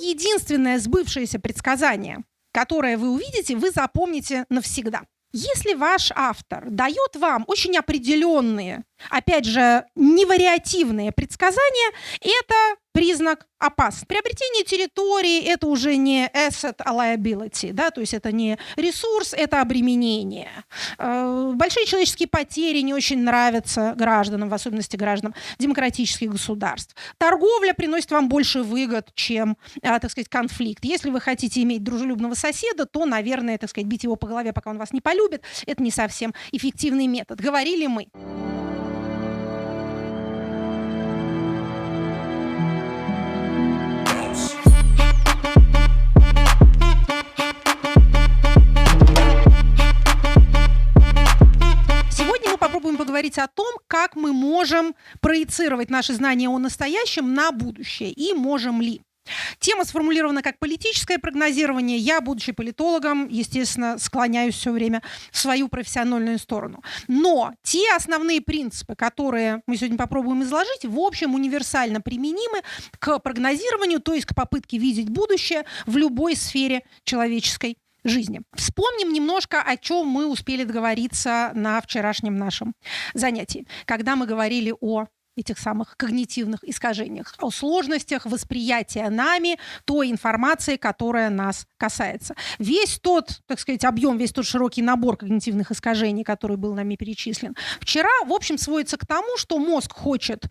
единственное сбывшееся предсказание, которое вы увидите, вы запомните навсегда. Если ваш автор дает вам очень определенные, опять же, невариативные предсказания, это признак опасный. Приобретение территории – это уже не asset, а liability, да, то есть это не ресурс, это обременение. Большие человеческие потери не очень нравятся гражданам, в особенности гражданам демократических государств. Торговля приносит вам больше выгод, чем, так сказать, конфликт. Если вы хотите иметь дружелюбного соседа, то, наверное, так сказать, бить его по голове, пока он вас не полюбит, это не совсем эффективный метод. Говорили мы. Попробуем поговорить о том, как мы можем проецировать наши знания о настоящем на будущее и можем ли. Тема сформулирована как политическое прогнозирование. Я, будучи политологом, естественно, склоняюсь все время в свою профессиональную сторону. Но те основные принципы, которые мы сегодня попробуем изложить, в общем, универсально применимы к прогнозированию, то есть к попытке видеть будущее в любой сфере человеческой жизни. Вспомним немножко, о чем мы успели договориться на вчерашнем нашем занятии, когда мы говорили о этих самых когнитивных искажениях, о сложностях восприятия нами той информации, которая нас касается. Весь тот, так сказать, объем, весь тот широкий набор когнитивных искажений, который был нами перечислен вчера, в общем, сводится к тому, что мозг хочет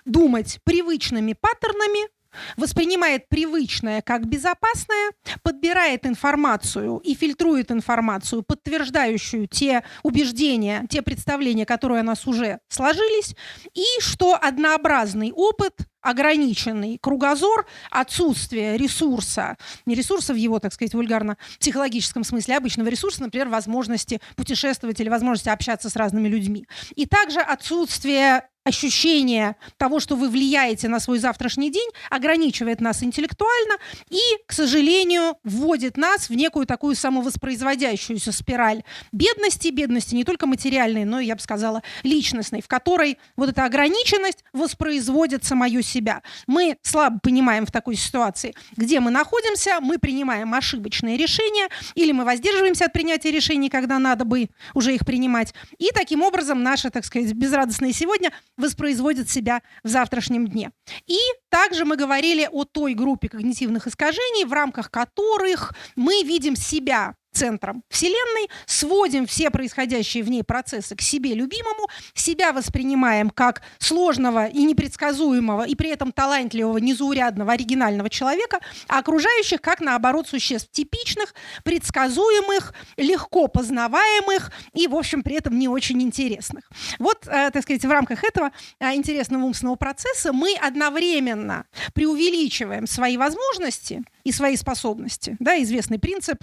думать привычными паттернами, воспринимает привычное как безопасное, подбирает информацию и фильтрует информацию, подтверждающую те убеждения, те представления, которые у нас уже сложились, и что однообразный опыт, ограниченный кругозор, отсутствие ресурса, не ресурса в его, так сказать, вульгарно-психологическом смысле, обычного ресурса, например, возможности путешествовать или возможности общаться с разными людьми. И также отсутствие ощущение того, что вы влияете на свой завтрашний день, ограничивает нас интеллектуально и, к сожалению, вводит нас в некую такую самовоспроизводящуюся спираль бедности не только материальной, но и, я бы сказала, личностной, в которой вот эта ограниченность воспроизводит самое себя. Мы слабо понимаем в такой ситуации, где мы находимся, мы принимаем ошибочные решения или мы воздерживаемся от принятия решений, когда надо бы уже их принимать. И таким образом наше, так сказать, безрадостное сегодня воспроизводит себя в завтрашнем дне. И также мы говорили о той группе когнитивных искажений, в рамках которых мы видим себя центром Вселенной, сводим все происходящие в ней процессы к себе любимому, себя воспринимаем как сложного и непредсказуемого, и при этом талантливого, незаурядного, оригинального человека, а окружающих как, наоборот, существ типичных, предсказуемых, легко познаваемых и, в общем, при этом не очень интересных. Вот, так сказать, в рамках этого интересного умственного процесса мы одновременно преувеличиваем свои возможности и свои способности. Да, известный принцип,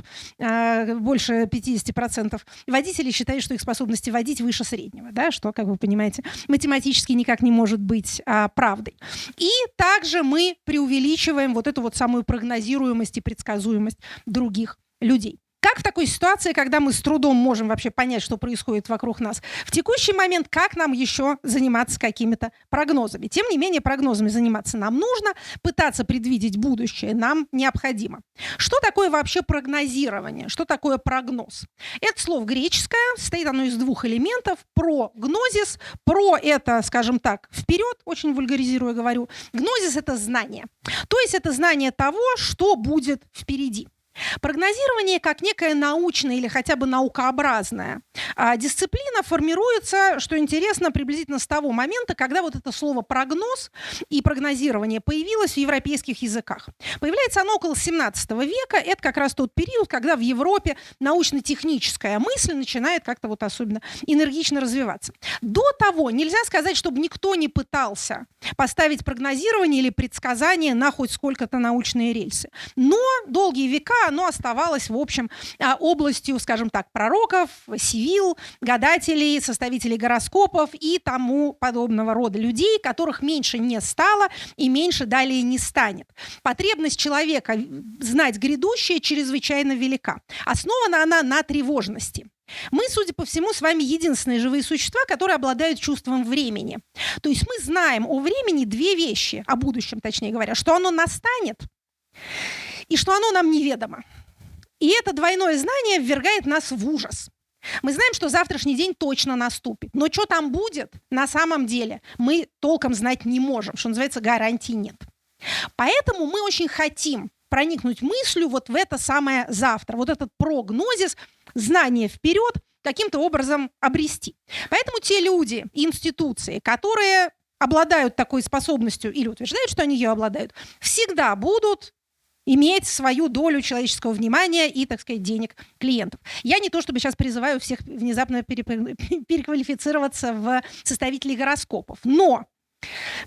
больше 50% водителей считают, что их способности водить выше среднего, да, что, как вы понимаете, математически никак не может быть правдой. И также мы преувеличиваем вот эту вот самую прогнозируемость и предсказуемость других людей. Как в такой ситуации, когда мы с трудом можем вообще понять, что происходит вокруг нас в текущий момент, как нам еще заниматься какими-то прогнозами? Тем не менее, прогнозами заниматься нам нужно, пытаться предвидеть будущее нам необходимо. Что такое вообще прогнозирование? Что такое прогноз? Это слово греческое, состоит оно из двух элементов. Прогнозис. Про это, скажем так, вперед, очень вульгаризируя говорю. Гнозис – это знание. То есть это знание того, что будет впереди. Прогнозирование как некая научная или хотя бы наукообразная дисциплина формируется, что интересно, приблизительно с того момента, когда вот это слово прогноз и прогнозирование появилось в европейских языках. Появляется оно около 17 века. Это как раз тот период, когда в Европе научно-техническая мысль начинает как-то вот особенно энергично развиваться. До того нельзя сказать, чтобы никто не пытался поставить прогнозирование или предсказание на хоть сколько-то научные рельсы. Но долгие века оно оставалось, в общем, областью, скажем так, пророков, сивил, гадателей, составителей гороскопов и тому подобного рода людей, которых меньше не стало и меньше далее не станет. Потребность человека знать грядущее чрезвычайно велика. Основана она на тревожности. Мы, судя по всему, с вами единственные живые существа, которые обладают чувством времени. То есть мы знаем о времени две вещи, о будущем, точнее говоря, что оно настанет и что оно нам неведомо. И это двойное знание ввергает нас в ужас. Мы знаем, что завтрашний день точно наступит, но что там будет, на самом деле мы толком знать не можем, что называется, гарантий нет. Поэтому мы очень хотим проникнуть мыслью вот в это самое завтра, вот этот прогнозис, знание вперед, каким-то образом обрести. Поэтому те люди и институции, которые обладают такой способностью или утверждают, что они ее обладают, всегда будут иметь свою долю человеческого внимания и, так сказать, денег клиентов. Я не то чтобы сейчас призываю всех внезапно переквалифицироваться в составителей гороскопов, но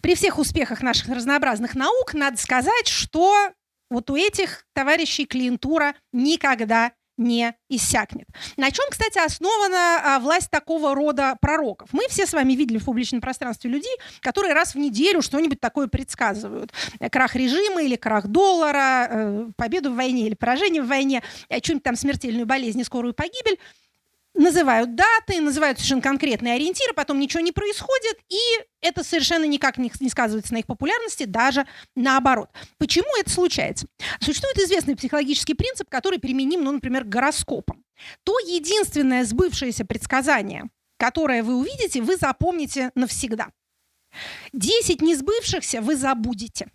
при всех успехах наших разнообразных наук надо сказать, что вот у этих товарищей клиентура никогда не иссякнет. На чем, кстати, основана власть такого рода пророков? Мы все с вами видели в публичном пространстве людей, которые раз в неделю что-нибудь такое предсказывают. Крах режима или крах доллара, победу в войне или поражение в войне, что-нибудь там смертельную болезнь и скорую погибель. Называют даты, называют совершенно конкретные ориентиры, потом ничего не происходит, и это совершенно никак не сказывается на их популярности, даже наоборот. Почему это случается? Существует известный психологический принцип, который применим, например, к гороскопам. То единственное сбывшееся предсказание, которое вы увидите, вы запомните навсегда. 10 несбывшихся вы забудете.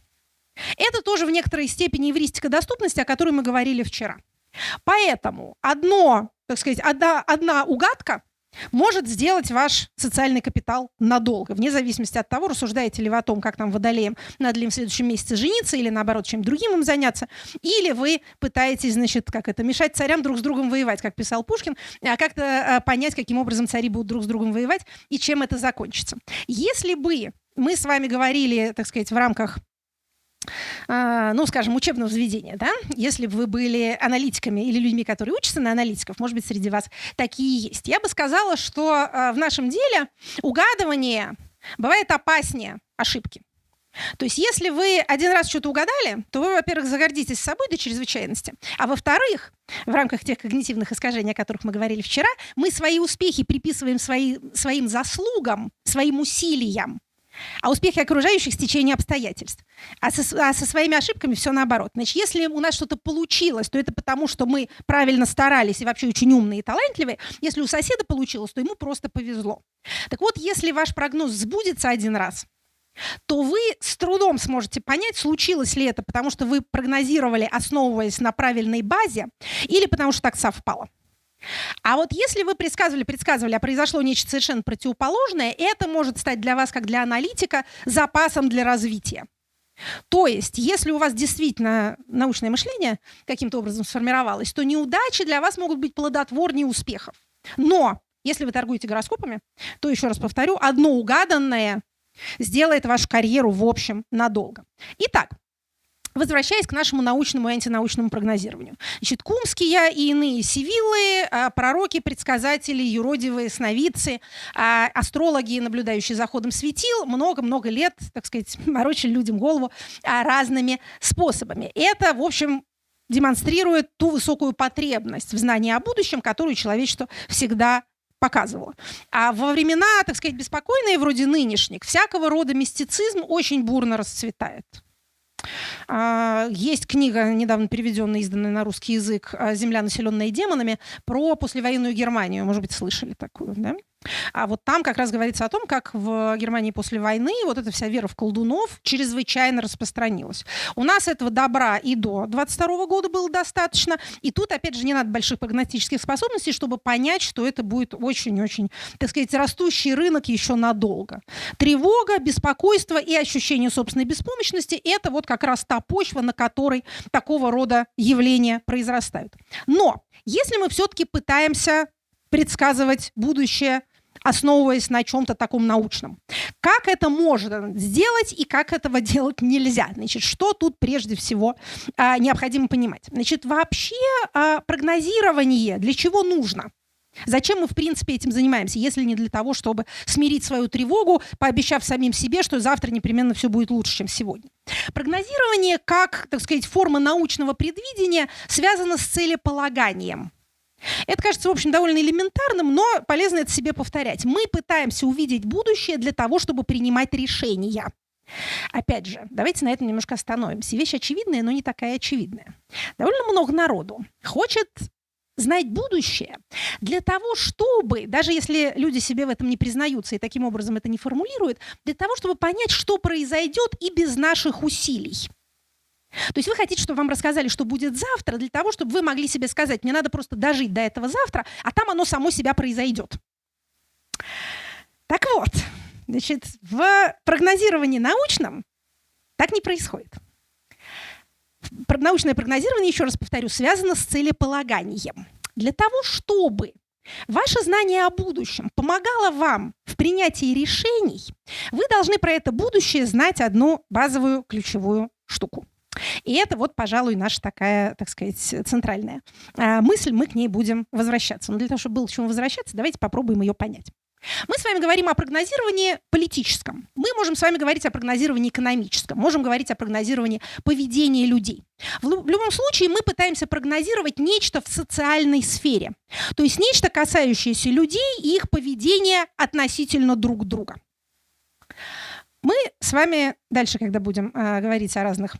Это тоже в некоторой степени эвристика доступности, о которой мы говорили вчера. Поэтому одна угадка может сделать ваш социальный капитал надолго, вне зависимости от того, рассуждаете ли вы о том, как там водолеям надо ли им в следующем месяце жениться или, наоборот, чем другим им заняться, или вы пытаетесь, мешать царям друг с другом воевать, как писал Пушкин, а как-то понять, каким образом цари будут друг с другом воевать и чем это закончится. Если бы мы с вами говорили, в рамках учебного заведения, да? Если бы вы были аналитиками или людьми, которые учатся на аналитиков, может быть, среди вас такие есть. Я бы сказала, что в нашем деле угадывание бывает опаснее ошибки. То есть если вы один раз что-то угадали, то вы, во-первых, загордитесь собой до чрезвычайности, а во-вторых, в рамках тех когнитивных искажений, о которых мы говорили вчера, мы свои успехи приписываем своим заслугам, своим усилиям, а успехи окружающих — стечению обстоятельств. А со своими ошибками все наоборот. Значит, если у нас что-то получилось, то это потому, что мы правильно старались и вообще очень умные и талантливые. Если у соседа получилось, то ему просто повезло. Так вот, если ваш прогноз сбудется один раз, то вы с трудом сможете понять, случилось ли это, потому что вы прогнозировали, основываясь на правильной базе, или потому что так совпало. А вот если вы предсказывали, а произошло нечто совершенно противоположное, это может стать для вас, как для аналитика, запасом для развития. То есть, если у вас действительно научное мышление каким-то образом сформировалось, то неудачи для вас могут быть плодотворнее успехов. Но если вы торгуете гороскопами, то, еще раз повторю, одно угаданное сделает вашу карьеру в общем надолго. Итак, возвращаясь к нашему научному и антинаучному прогнозированию. Значит, кумские и иные сивиллы, пророки, предсказатели, юродивые, сновидцы, астрологи, наблюдающие за ходом светил, много-много лет, морочили людям голову разными способами. Это, в общем, демонстрирует ту высокую потребность в знании о будущем, которую человечество всегда показывала. А во времена, беспокойные, вроде нынешних, всякого рода мистицизм очень бурно расцветает. Есть книга, недавно переведенная, изданная на русский язык, «Земля, населенная демонами», про послевоенную Германию. Может быть, слышали такую, да? А вот там как раз говорится о том, как в Германии после войны вот эта вся вера в колдунов чрезвычайно распространилась. У нас этого добра и до 22 года было достаточно. И тут, опять же, не надо больших прогностических способностей, чтобы понять, что это будет очень-очень, растущий рынок еще надолго. Тревога, беспокойство и ощущение собственной беспомощности – это вот как раз та почва, на которой такого рода явления произрастают. Но если мы все-таки пытаемся предсказывать будущее, основываясь на чем-то таком научном. Как это можно сделать и как этого делать нельзя? Значит, что тут прежде всего необходимо понимать? Значит, вообще прогнозирование для чего нужно? Зачем мы, в принципе, этим занимаемся, если не для того, чтобы смирить свою тревогу, пообещав самим себе, что завтра непременно все будет лучше, чем сегодня? Прогнозирование, как, форма научного предвидения, связано с целеполаганием. Это кажется, в общем, довольно элементарным, но полезно это себе повторять. Мы пытаемся увидеть будущее для того, чтобы принимать решения. Опять же, давайте на этом немножко остановимся. Вещь очевидная, но не такая очевидная. Довольно много народу хочет знать будущее для того, чтобы, даже если люди себе в этом не признаются и таким образом это не формулируют, для того, чтобы понять, что произойдет и без наших усилий. То есть вы хотите, чтобы вам рассказали, что будет завтра, для того, чтобы вы могли себе сказать, мне надо просто дожить до этого завтра, а там оно само себя произойдет. Так вот, значит, в прогнозировании научном так не происходит. Научное прогнозирование, еще раз повторю, связано с целеполаганием. Для того, чтобы ваше знание о будущем помогало вам в принятии решений, вы должны про это будущее знать одну базовую ключевую штуку. И это вот, пожалуй, наша такая, так сказать, центральная мысль, мы к ней будем возвращаться. Но для того, чтобы было к чему возвращаться, давайте попробуем ее понять. Мы с вами говорим о прогнозировании политическом. Мы можем с вами говорить о прогнозировании экономическом, можем говорить о прогнозировании поведения людей. В любом случае мы пытаемся прогнозировать нечто в социальной сфере, то есть нечто, касающееся людей и их поведения относительно друг друга. Мы с вами дальше, когда будем говорить о разных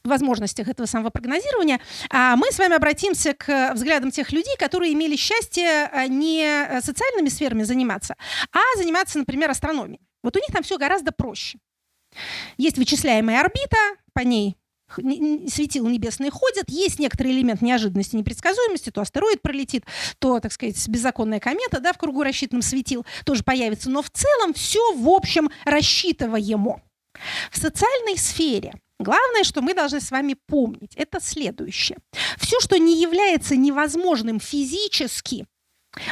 возможностях этого самого прогнозирования, мы с вами обратимся к взглядам тех людей, которые имели счастье не социальными сферами заниматься, а заниматься, например, астрономией. Вот у них там все гораздо проще. Есть вычисляемая орбита, по ней светила небесные ходят, есть некоторый элемент неожиданности, непредсказуемости, то астероид пролетит, то, так сказать, беззаконная комета, да, в кругу рассчитанном светил тоже появится, но в целом все, в общем, рассчитываемо. В социальной сфере главное, что мы должны с вами помнить, это следующее. Все, что не является невозможным физически,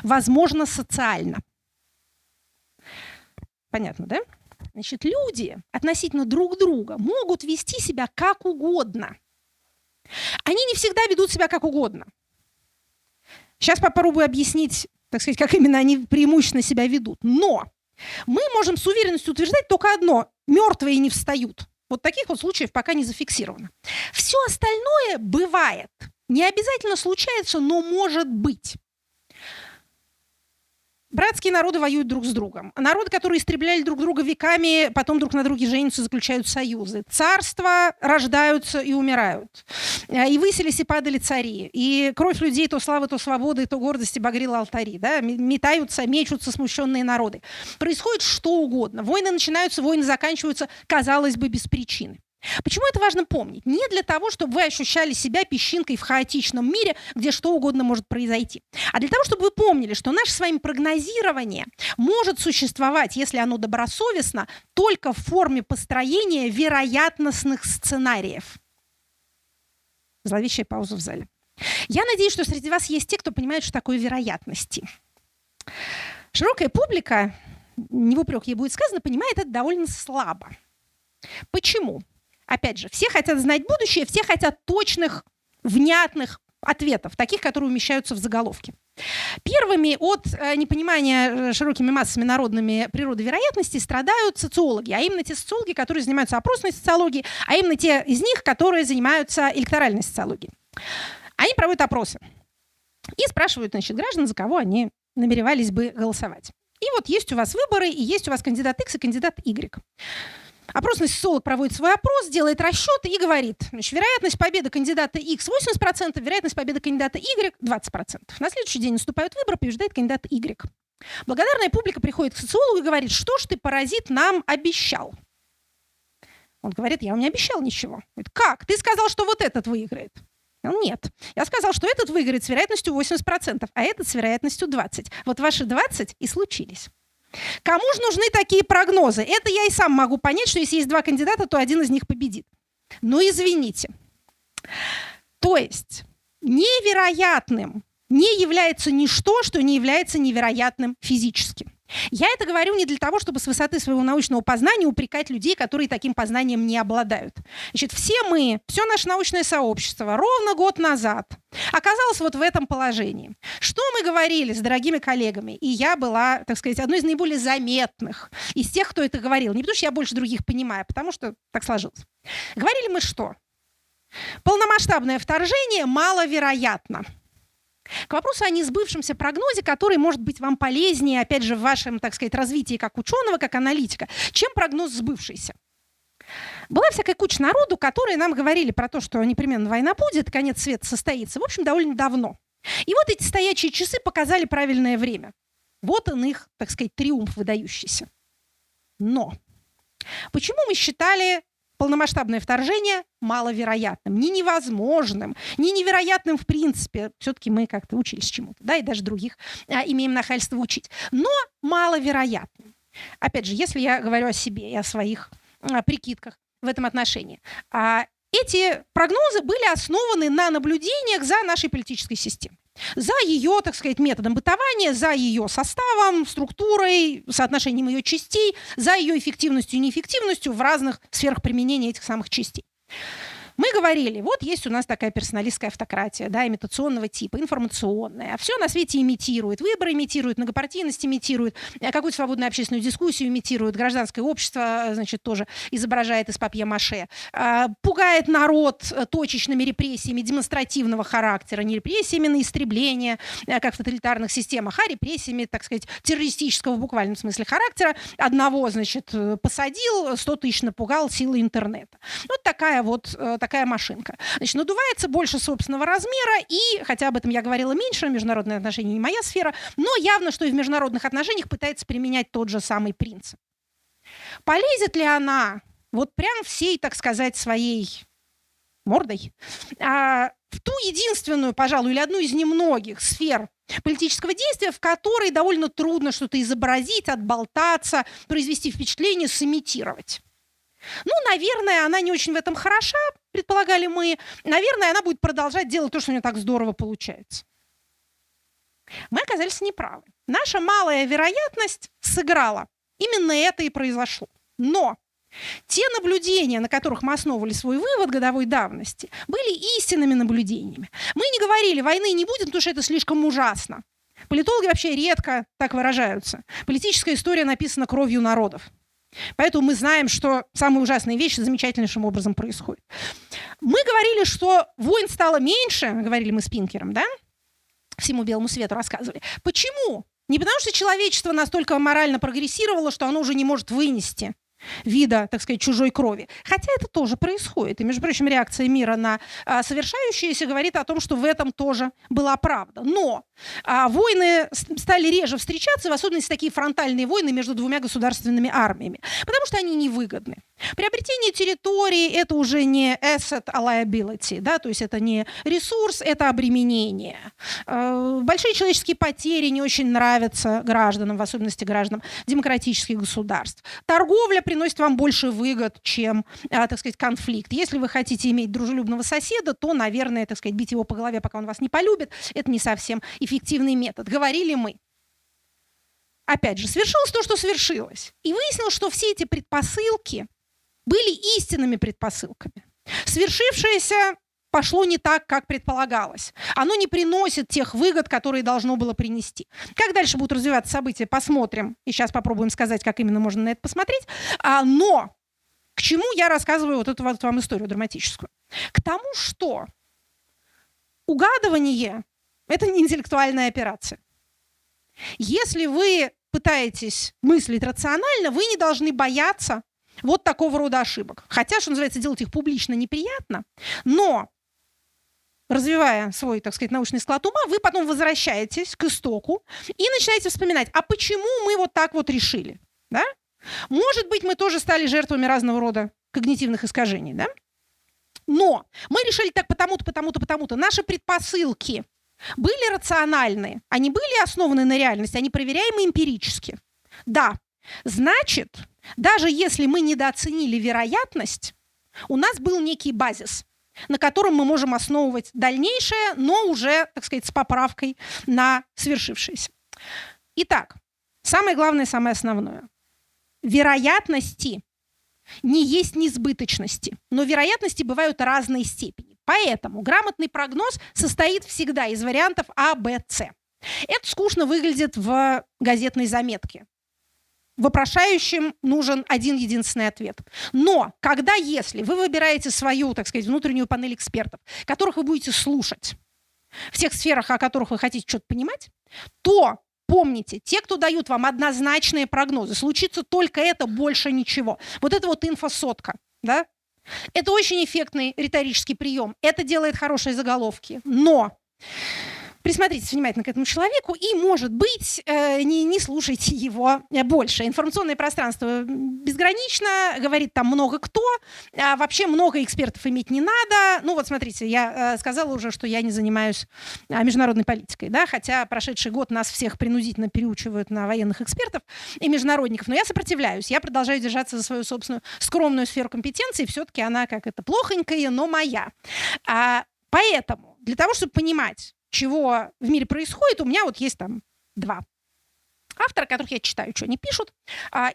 возможно социально. Понятно, да? Значит, люди относительно друг друга могут вести себя как угодно. Они не всегда ведут себя как угодно. Сейчас попробую объяснить, так сказать, как именно они преимущественно себя ведут. Но мы можем с уверенностью утверждать только одно: мертвые не встают. Вот таких вот случаев пока не зафиксировано. Все остальное бывает. Не обязательно случается, но может быть. Братские народы воюют друг с другом. Народы, которые истребляли друг друга веками, потом друг на друге женятся, заключают союзы. Царства рождаются и умирают. И высились, и падали цари. И кровь людей то славы, то свободы, то гордости багрила алтари. Да? Метаются, мечутся смущенные народы. Происходит что угодно. Войны начинаются, войны заканчиваются, казалось бы, без причины. Почему это важно помнить? Не для того, чтобы вы ощущали себя песчинкой в хаотичном мире, где что угодно может произойти, а для того, чтобы вы помнили, что наше с вами прогнозирование может существовать, если оно добросовестно, только в форме построения вероятностных сценариев. Зловещая пауза в зале. Я надеюсь, что среди вас есть те, кто понимает, что такое вероятности. Широкая публика, не в упрек ей будет сказано, понимает это довольно слабо. Почему? Опять же, все хотят знать будущее, все хотят точных, внятных ответов, таких, которые умещаются в заголовке. Первыми от непонимания широкими массами народными природы вероятности страдают социологи, а именно те социологи, которые занимаются опросной социологией, а именно те из них, которые занимаются электоральной социологией. Они проводят опросы и спрашивают, значит, граждан, за кого они намеревались бы голосовать. И вот есть у вас выборы, и есть у вас кандидат X и кандидат Y. Опросный социолог проводит свой опрос, делает расчеты и говорит, значит, вероятность победы кандидата X 80%, вероятность победы кандидата Y 20%. На следующий день наступают выборы, побеждает кандидат Y. Благодарная публика приходит к социологу и говорит, что ж ты, паразит, нам обещал? Он говорит, я вам не обещал ничего. Говорит, как? Ты сказал, что вот этот выиграет. Он, нет. Я сказал, что этот выиграет с вероятностью 80%, а этот с вероятностью 20%. Вот ваши 20 и случились. Кому же нужны такие прогнозы? Это я и сам могу понять, что если есть два кандидата, то один из них победит. Но извините. То есть невероятным не является ничто, что не является невероятным физически. Я это говорю не для того, чтобы с высоты своего научного познания упрекать людей, которые таким познанием не обладают. Значит, все мы, все наше научное сообщество ровно год назад оказалось вот в этом положении. Что мы говорили с дорогими коллегами? И я была, так сказать, одной из наиболее заметных из тех, кто это говорил. Не потому что я больше других понимаю, а потому что так сложилось. Говорили мы что? Полномасштабное вторжение маловероятно. К вопросу о несбывшемся прогнозе, который может быть вам полезнее, опять же, в вашем, так сказать, развитии как ученого, как аналитика, чем прогноз сбывшийся. Была всякая куча народу, которые нам говорили про то, что непременно война будет, конец света состоится, в общем, довольно давно. И вот эти стоячие часы показали правильное время. Вот он их, так сказать, триумф выдающийся. Но почему мы считали полномасштабное вторжение маловероятным, не невозможным, не невероятным в принципе? Все-таки мы как-то учились чему-то, да, и даже других имеем нахальство учить. Но маловероятным. Опять же, если я говорю о себе и о своих прикидках в этом отношении. Эти прогнозы были основаны на наблюдениях за нашей политической системой. За ее, так сказать, методом бытования, за ее составом, структурой, соотношением ее частей, за ее эффективностью и неэффективностью в разных сферах применения этих самых частей. Мы говорили, вот есть у нас такая персоналистская автократия, да, имитационного типа, информационная. Все на свете имитирует. Выборы имитируют, многопартийность имитирует, какую-то свободную общественную дискуссию имитирует, гражданское общество, значит, тоже изображает из папье-маше. Пугает народ точечными репрессиями демонстративного характера, не репрессиями на истребление, как в тоталитарных системах, а репрессиями, так сказать, террористического в буквальном смысле характера. Одного, значит, посадил, 100 тысяч напугал силой интернета. Вот такая машинка. Значит, надувается больше собственного размера, и, хотя об этом я говорила меньше, международные отношения не моя сфера, но явно, что и в международных отношениях пытается применять тот же самый принцип. Полезет ли она вот прям всей, так сказать, своей мордой в ту единственную, пожалуй, или одну из немногих сфер политического действия, в которой довольно трудно что-то изобразить, отболтаться, произвести впечатление, сымитировать? Ну, наверное, она не очень в этом хороша, предполагали мы. Наверное, она будет продолжать делать то, что у нее так здорово получается. Мы оказались неправы. Наша малая вероятность сыграла. Именно это и произошло. Но те наблюдения, на которых мы основывали свой вывод годовой давности, были истинными наблюдениями. Мы не говорили, войны не будет, потому что это слишком ужасно. Политологи вообще редко так выражаются. Политическая история написана кровью народов. Поэтому мы знаем, что самые ужасные вещи замечательнейшим образом происходят. Мы говорили, что войн стало меньше, говорили мы с Пинкером, да? Всему белому свету рассказывали. Почему? Не потому что человечество настолько морально прогрессировало, что оно уже не может вынести вида, так сказать, чужой крови. Хотя это тоже происходит. И, между прочим, реакция мира на совершающееся говорит о том, что в этом тоже была правда. Но войны стали реже встречаться, в особенности такие фронтальные войны между двумя государственными армиями, потому что они невыгодны. Приобретение территории – это уже не asset, а liability, да? То есть это не ресурс, это обременение. Большие человеческие потери не очень нравятся гражданам, в особенности гражданам демократических государств. Торговля приносит вам больше выгод, чем, так сказать, конфликт. Если вы хотите иметь дружелюбного соседа, то, наверное, так сказать, бить его по голове, пока он вас не полюбит, это не совсем эффективный метод. Говорили мы. Опять же, свершилось то, что свершилось. И выяснилось, что все эти предпосылки были истинными предпосылками. Свершившееся пошло не так, как предполагалось. Оно не приносит тех выгод, которые должно было принести. Как дальше будут развиваться события, посмотрим. И сейчас попробуем сказать, как именно можно на это посмотреть. Но к чему я рассказываю вот эту вот вам историю драматическую? К тому, что угадывание – это не интеллектуальная операция. Если вы пытаетесь мыслить рационально, вы не должны бояться вот такого рода ошибок. Хотя, что называется, делать их публично неприятно, но развивая свой, так сказать, научный склад ума, вы потом возвращаетесь к истоку и начинаете вспоминать, а почему мы вот так вот решили? Да? Может быть, мы тоже стали жертвами разного рода когнитивных искажений, да? Но мы решили так потому-то, потому-то, потому-то. Наши предпосылки были рациональны, они были основаны на реальности, они проверяемы эмпирически. Да, значит, даже если мы недооценили вероятность, у нас был некий базис, на котором мы можем основывать дальнейшее, но уже, так сказать, с поправкой на свершившееся. Итак, самое главное, самое основное. Вероятности не есть несбыточности, но вероятности бывают разной степени. Поэтому грамотный прогноз состоит всегда из вариантов А, Б, С. Это скучно выглядит в газетной заметке. Вопрошающим нужен один единственный ответ. Но если вы выбираете свою, так сказать, внутреннюю панель экспертов, которых вы будете слушать в тех сферах, о которых вы хотите что-то понимать, то помните, те, кто дают вам однозначные прогнозы, случится только это, больше ничего. Вот это вот инфосотка. да? Это очень эффектный риторический прием. Это делает хорошие заголовки. Но присмотритесь внимательно к этому человеку и, может быть, не слушайте его больше. Информационное пространство безгранично, говорит там много кто, а вообще много экспертов иметь не надо. Ну вот смотрите, я сказала уже, что я не занимаюсь международной политикой, да, хотя прошедший год нас всех принудительно переучивают на военных экспертов и международников, но я сопротивляюсь, я продолжаю держаться за свою собственную скромную сферу компетенции, все-таки она как это плохонькая, но моя. Поэтому для того, чтобы понимать, чего в мире происходит, у меня вот есть там 2 автора, которых я читаю, что они пишут,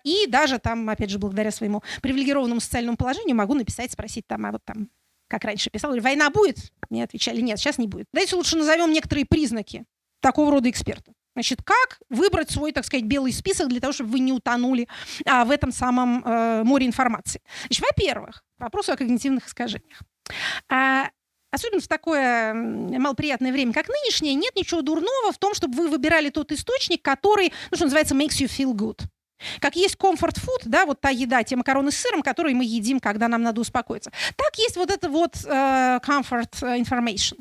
и даже там, опять же, благодаря своему привилегированному социальному положению могу написать, спросить там, а вот там, как раньше писал, война будет? Мне отвечали, нет, сейчас не будет. Давайте лучше назовем некоторые признаки такого рода экспертов. Значит, как выбрать свой, так сказать, белый список для того, чтобы вы не утонули в этом самом море информации? Значит, во-первых, вопрос о когнитивных искажениях. Особенно в такое малоприятное время, как нынешнее, нет ничего дурного в том, чтобы вы выбирали тот источник, который, что называется, makes you feel good. Как есть comfort food, да, вот та еда, те макароны с сыром, которые мы едим, когда нам надо успокоиться. Так есть вот это вот comfort information.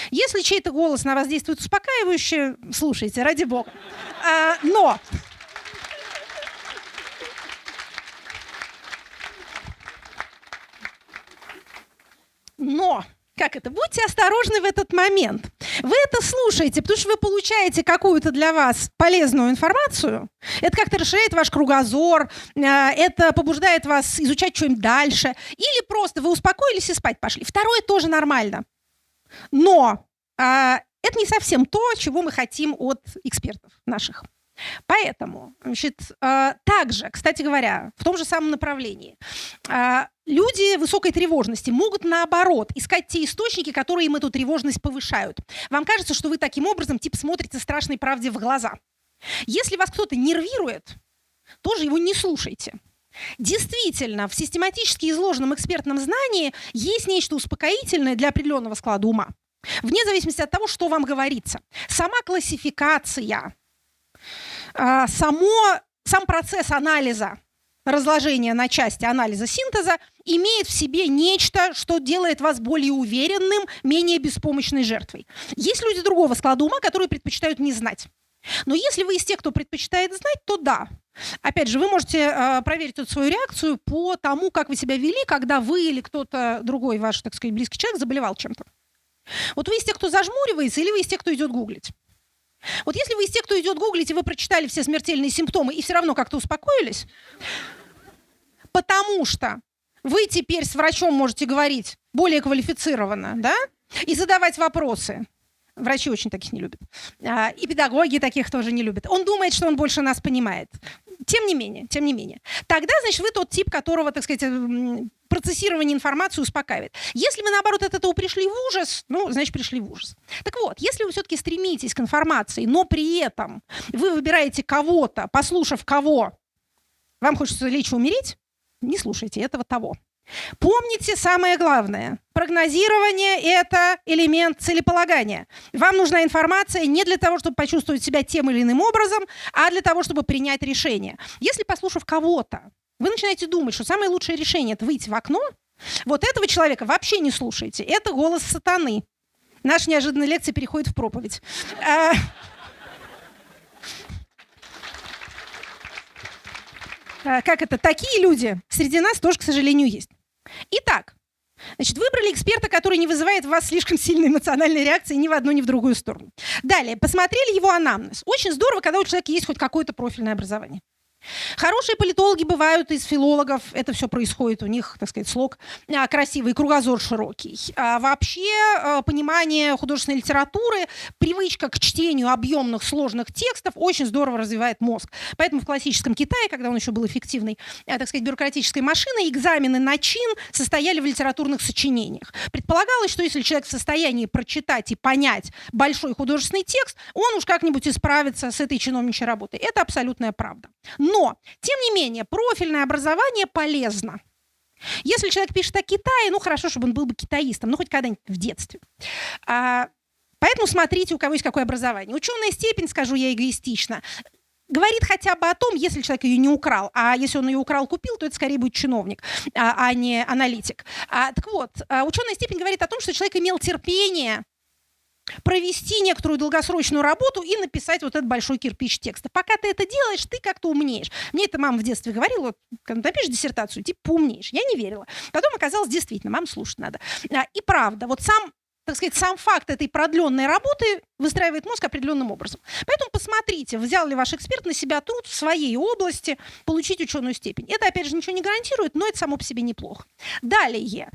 Если чей-то голос на вас действует успокаивающе, слушайте, ради бога. Но как это? Будьте осторожны в этот момент. Вы это слушаете, потому что вы получаете какую-то для вас полезную информацию. Это как-то расширяет ваш кругозор, это побуждает вас изучать что-нибудь дальше. Или просто вы успокоились и спать пошли. Второе тоже нормально. Но это не совсем то, чего мы хотим от экспертов наших. Поэтому, значит, также, кстати говоря, в том же самом направлении, люди высокой тревожности могут, наоборот, искать те источники, которые им эту тревожность повышают. Вам кажется, что вы таким образом типа смотрите страшной правде в глаза. Если вас кто-то нервирует, тоже его не слушайте. Действительно, в систематически изложенном экспертном знании есть нечто успокоительное для определенного склада ума. Вне зависимости от того, что вам говорится. Сама классификация, сам процесс анализа, разложения на части, анализа, синтеза имеет в себе нечто, что делает вас более уверенным, менее беспомощной жертвой. Есть люди другого склада ума, которые предпочитают не знать. Но если вы из тех, кто предпочитает знать, то да. Опять же, вы можете проверить тут свою реакцию по тому, как вы себя вели, когда вы или кто-то другой, ваш, так сказать, близкий человек заболевал чем-то. Вот вы из тех, кто зажмуривается, или вы из тех, кто идет гуглить? Вот если вы из тех, кто идет гуглить, и вы прочитали все смертельные симптомы и все равно как-то успокоились, потому что вы теперь с врачом можете говорить более квалифицированно, да, и задавать вопросы. Врачи очень таких не любят. И педагоги таких тоже не любят. Он думает, что он больше нас понимает. Тем не менее. Тогда, значит, вы тот тип, которого, так сказать, процессирование информации успокаивает. Если вы, наоборот, от этого пришли в ужас, ну, значит, пришли в ужас. Так вот, если вы все-таки стремитесь к информации, но при этом вы выбираете кого-то, послушав кого вам хочется лечь и умереть, не слушайте этого того. Помните самое главное. Прогнозирование – это элемент целеполагания. Вам нужна информация не для того, чтобы почувствовать себя тем или иным образом, а для того, чтобы принять решение. Если, послушав кого-то, вы начинаете думать, что самое лучшее решение – это выйти в окно, вот этого человека вообще не слушайте. Это голос сатаны. Наша неожиданная лекция переходит в проповедь. Как это? Такие люди среди нас тоже, к сожалению, есть. Итак, значит, выбрали эксперта, который не вызывает в вас слишком сильной эмоциональной реакции ни в одну, ни в другую сторону. Далее, посмотрели его анамнез. Очень здорово, когда у человека есть хоть какое-то профильное образование. Хорошие политологи бывают из филологов, это все происходит, у них, так сказать, слог красивый, кругозор широкий. Вообще понимание художественной литературы, привычка к чтению объемных, сложных текстов очень здорово развивает мозг. Поэтому в классическом Китае, когда он еще был эффективной, так сказать, бюрократической машиной, экзамены на чин состояли в литературных сочинениях. Предполагалось, что если человек в состоянии прочитать и понять большой художественный текст, он уж как-нибудь исправится с этой чиновничьей работой. Это абсолютная правда. Но, тем не менее, профильное образование полезно. Если человек пишет о Китае, ну хорошо, чтобы он был бы китаистом, ну хоть когда-нибудь в детстве. Поэтому смотрите, у кого есть какое образование. Ученая степень, скажу я эгоистично, говорит хотя бы о том, если человек ее не украл, а если он ее украл, купил, то это скорее будет чиновник, а не аналитик. Так вот, ученая степень говорит о том, что человек имел терпение провести некоторую долгосрочную работу и написать вот этот большой кирпич текста. Пока ты это делаешь, ты как-то умнеешь. Мне это мама в детстве говорила, вот, когда напишешь диссертацию, типа поумнеешь. Я не верила. Потом оказалось, действительно, маму слушать надо. И правда, вот сам факт этой продленной работы выстраивает мозг определенным образом. Поэтому посмотрите, взял ли ваш эксперт на себя труд в своей области получить ученую степень. Это, опять же, ничего не гарантирует, но это само по себе неплохо. Далее.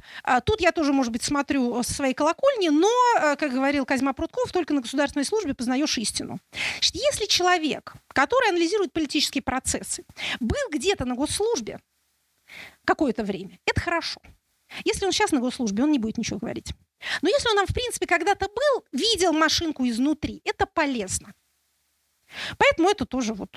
Тут я тоже, может быть, смотрю со своей колокольни, но, как говорил Козьма Прутков, только на государственной службе познаешь истину. Если человек, который анализирует политические процессы, был где-то на госслужбе какое-то время, это хорошо. Если он сейчас на госслужбе, он не будет ничего говорить. Но если он, в принципе, когда-то был, видел машинку изнутри, это полезно. Поэтому это тоже вот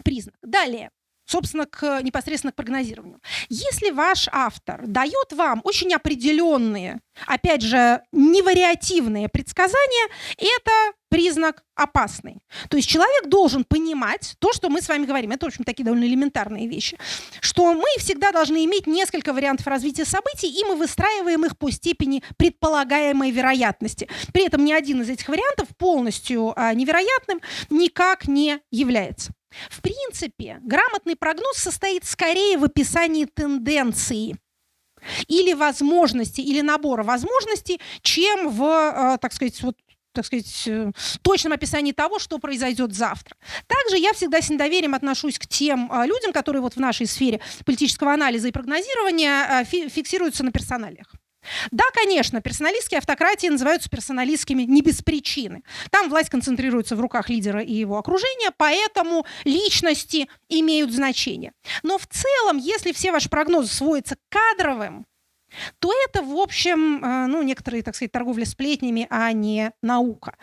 признак. Далее, собственно, непосредственно к прогнозированию. Если ваш автор дает вам очень определенные, опять же, невариативные предсказания, это признак опасный. То есть человек должен понимать то, что мы с вами говорим. Это, в общем, такие довольно элементарные вещи. Что мы всегда должны иметь несколько вариантов развития событий, и мы выстраиваем их по степени предполагаемой вероятности. При этом ни один из этих вариантов полностью невероятным никак не является. В принципе, грамотный прогноз состоит скорее в описании тенденции или возможностей, или набора возможностей, чем в, точном описании того, что произойдет завтра. Также я всегда с недоверием отношусь к тем людям, которые вот в нашей сфере политического анализа и прогнозирования фиксируются на персоналиях. Да, конечно, персоналистские автократии называются персоналистскими не без причины. Там власть концентрируется в руках лидера и его окружения, поэтому личности имеют значение. Но в целом, если все ваши прогнозы сводятся к кадровым, то это, в общем, некоторые, так сказать, торговля сплетнями, а не наука.